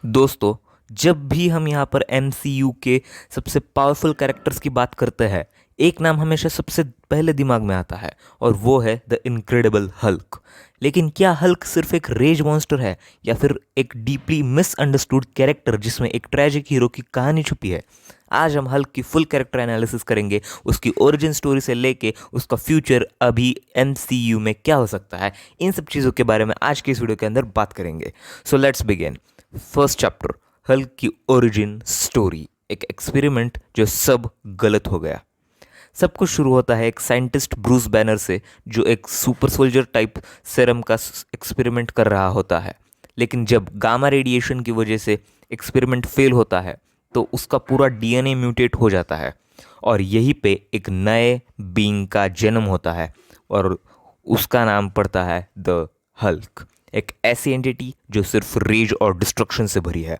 दोस्तों, जब भी हम यहाँ पर एमसीयू के सबसे पावरफुल कैरेक्टर्स की बात करते हैं, एक नाम हमेशा सबसे पहले दिमाग में आता है और वो है द इनक्रेडिबल हल्क। लेकिन क्या हल्क सिर्फ एक रेज मॉन्स्टर है या फिर एक डीपली मिसअंडरस्टूड कैरेक्टर जिसमें एक ट्रैजिक हीरो की कहानी छुपी है? आज हम हल्क की फुल कैरेक्टर एनालिसिस करेंगे, उसकी ओरिजिन स्टोरी से लेके उसका फ्यूचर अभी एमसीयू में क्या हो सकता है। इन सब चीज़ों के बारे में आज की इस वीडियो के अंदर बात करेंगे। So let's begin. First chapter, Hulk की ओरिजिन स्टोरी। एक एक्सपेरिमेंट जो सब गलत हो गया। सब कुछ शुरू होता है एक साइंटिस्ट ब्रूस बैनर से, जो एक सुपर सोल्जर टाइप सेरम का एक्सपेरिमेंट कर रहा होता है। लेकिन जब गामा रेडिएशन की वजह से एक्सपेरिमेंट फेल होता है तो उसका पूरा डीएनए म्यूटेट हो जाता है और यहीं पे एक नए बीइंग का जन्म होता है और उसका नाम पड़ता है द हल्क। एक ऐसी एंटिटी जो सिर्फ रेज और डिस्ट्रक्शन से भरी है।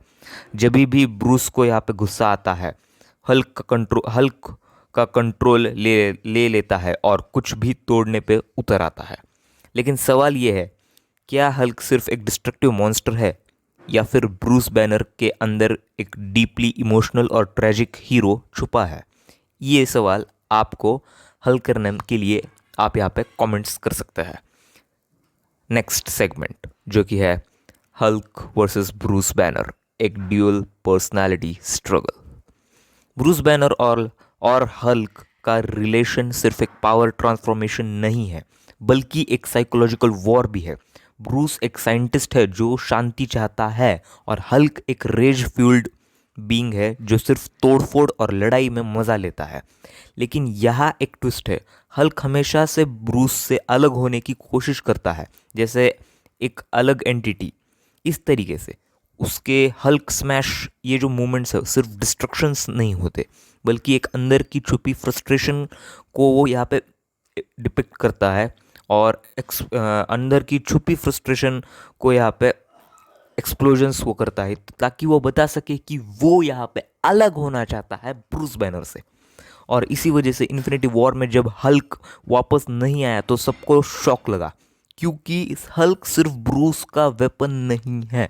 जब भी ब्रूस को यहाँ पे गुस्सा आता है, हल्क का कंट्रोल ले लेता है और कुछ भी तोड़ने पे उतर आता है। लेकिन सवाल ये है, क्या हल्क सिर्फ एक डिस्ट्रक्टिव मॉन्स्टर है या फिर ब्रूस बैनर के अंदर एक डीपली इमोशनल और ट्रेजिक हीरो छुपा है? ये सवाल आपको हल करने के लिए आप यहाँ पे कमेंट्स कर सकते हैं। नेक्स्ट सेगमेंट जो कि है हल्क वर्सेस ब्रूस बैनर, एक dual personality struggle. Bruce banner और हल्क का रिलेशन सिर्फ एक पावर ट्रांसफॉर्मेशन नहीं है, बल्कि एक साइकोलॉजिकल वॉर भी है। ब्रूस एक साइंटिस्ट है जो शांति चाहता है और हल्क एक रेज फ्यूल्ड बीइंग है जो सिर्फ तोड़फोड़ और लड़ाई में मज़ा लेता है। लेकिन यहाँ एक ट्विस्ट है, हल्क हमेशा से ब्रूस से अलग होने की कोशिश करता है, जैसे एक अलग एंटिटी। इस तरीके से उसके हल्क स्मैश ये जो मूवमेंट्स है सिर्फ डिस्ट्रक्शंस नहीं होते, बल्कि एक अंदर की छुपी फ्रस्ट्रेशन को वो यहाँ पे डिपिक्ट करता है और अंदर की छुपी फ्रस्ट्रेशन को यहाँ पे एक्सप्लोजन्स वो करता है ताकि वो बता सके कि वो यहाँ पे अलग होना चाहता है ब्रूस बैनर से। और इसी वजह से इन्फिनिटी वॉर में जब हल्क वापस नहीं आया तो सबको शॉक लगा, क्योंकि इस हल्क सिर्फ ब्रूस का वेपन नहीं है,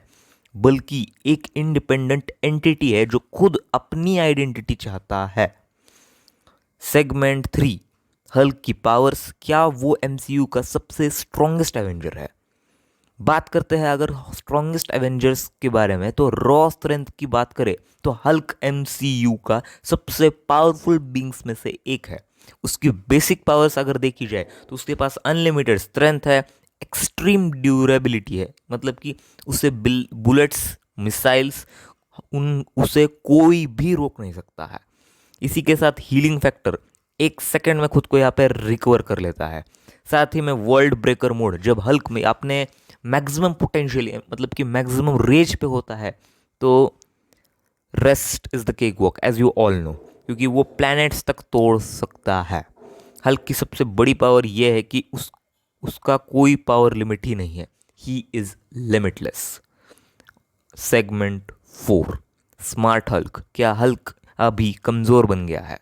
बल्कि एक इंडिपेंडेंट एंटिटी है जो खुद अपनी आइडेंटिटी चाहता है। सेगमेंट 3, हल्क की पावर्स। क्या वो एमसीयू का सबसे स्ट्रॉन्गेस्ट एवेंजर है? बात करते हैं अगर स्ट्रॉन्गेस्ट एवेंजर्स के बारे में, तो रॉ स्ट्रेंथ की बात करें तो हल्क एमसीयू का सबसे पावरफुल बींग्स में से एक है। उसकी बेसिक पावर्स अगर देखी जाए तो उसके पास अनलिमिटेड स्ट्रेंथ है, एक्सट्रीम ड्यूरेबिलिटी है, मतलब कि उसे बुलेट्स, मिसाइल्स, उसे कोई भी रोक नहीं सकता है। इसी के साथ हीलिंग फैक्टर, एक सेकंड में खुद को यहाँ पे रिकवर कर लेता है। साथ ही में वर्ल्ड ब्रेकर मोड, जब हल्क में अपने मैक्सिमम पोटेंशियल मतलब कि मैक्सिमम रेज पे होता है तो rest is the cakewalk as you all know, क्योंकि वो प्लैनेट्स तक तोड़ सकता है। हल्क की सबसे बड़ी पावर यह है कि उसका कोई पावर लिमिट ही नहीं है, he is limitless. Segment 4, smart Hulk. क्या हल्क अभी कमज़ोर बन गया है?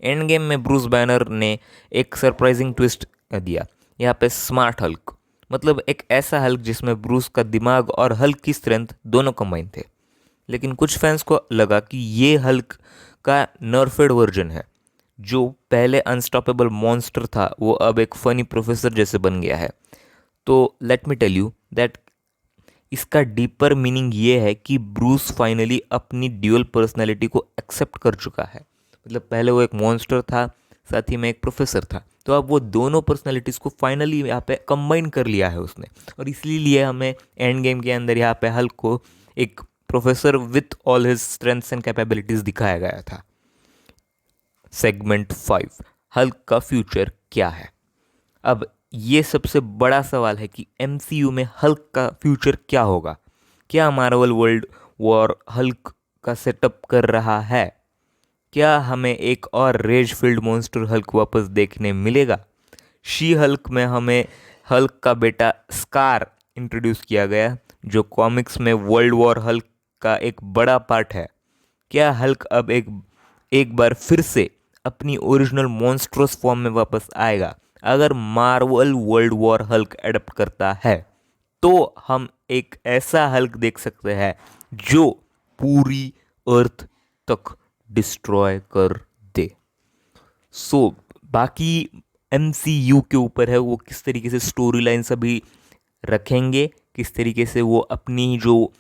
एंड गेम में ब्रूस बैनर ने एक सरप्राइजिंग ट्विस्ट दिया। यहाँ पे स्मार्ट हल्क मतलब एक ऐसा हल्क जिसमें ब्रूस का दिमाग और हल्क की स्ट्रेंथ दोनों कंबाइन थे। लेकिन कुछ फैंस को लगा कि ये हल्क का नर्फेड वर्जन है। जो पहले अनस्टॉपेबल मॉन्स्टर था वो अब एक फनी प्रोफेसर जैसे बन गया है। तो let me tell you that इसका डीपर मीनिंग ये है कि ब्रूस फाइनली अपनी ड्यूअल पर्सनैलिटी को एक्सेप्ट कर चुका है। मतलब पहले वो एक मॉन्स्टर था, साथ ही में एक प्रोफेसर था, तो अब वो दोनों पर्सनैलिटीज़ को फाइनली यहाँ पे कंबाइन कर लिया है उसने। और इसलिए हमें एंड गेम के अंदर यहाँ पे हल्क को एक professor with all his strengths and capabilities दिखाया गया था। सेगमेंट 5, हल्क का फ्यूचर क्या है? अब ये सबसे बड़ा सवाल है कि एमसीयू में हल्क का फ्यूचर क्या होगा। क्या मार्वल वर्ल्ड वॉर हल्क का सेटअप कर रहा है? क्या हमें एक और रेज फील्ड मॉन्स्टर हल्क वापस देखने मिलेगा? शी हल्क में हमें हल्क का बेटा स्कार इंट्रोड्यूस किया गया, जो कॉमिक्स में वर्ल्ड वॉर हल्क का एक बड़ा पार्ट है। क्या हल्क अब एक बार फिर से अपनी ओरिजिनल मॉन्स्ट्रस फॉर्म में वापस आएगा? अगर Marvel World War Hulk adapt करता है तो हम एक ऐसा हल्क देख सकते हैं जो पूरी अर्थ तक डिस्ट्रॉय कर दे। सो बाकी MCU के ऊपर है, वो किस तरीके से स्टोरी लाइन्स अभी रखेंगे, किस तरीके से वो अपनी जो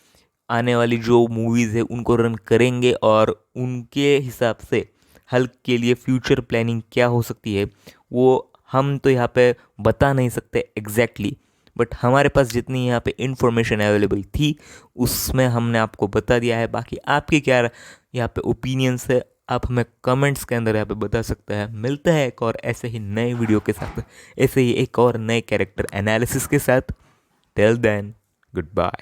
आने वाली जो मूवीज़ है उनको रन करेंगे, और उनके हिसाब से हल्क के लिए फ्यूचर प्लानिंग क्या हो सकती है वो हम तो यहाँ पे बता नहीं सकते एग्जैक्टली, बट हमारे पास जितनी यहाँ पे इंफॉर्मेशन अवेलेबल थी उसमें हमने आपको बता दिया है। बाकी आपके क्या यहाँ पे ओपिनियंस है आप हमें कमेंट्स के अंदर यहाँ पे बता सकते हैं। मिलता है एक और ऐसे ही नए वीडियो के साथ, ऐसे ही एक और नए कैरेक्टर एनालिसिस के साथ। Till then, good bye.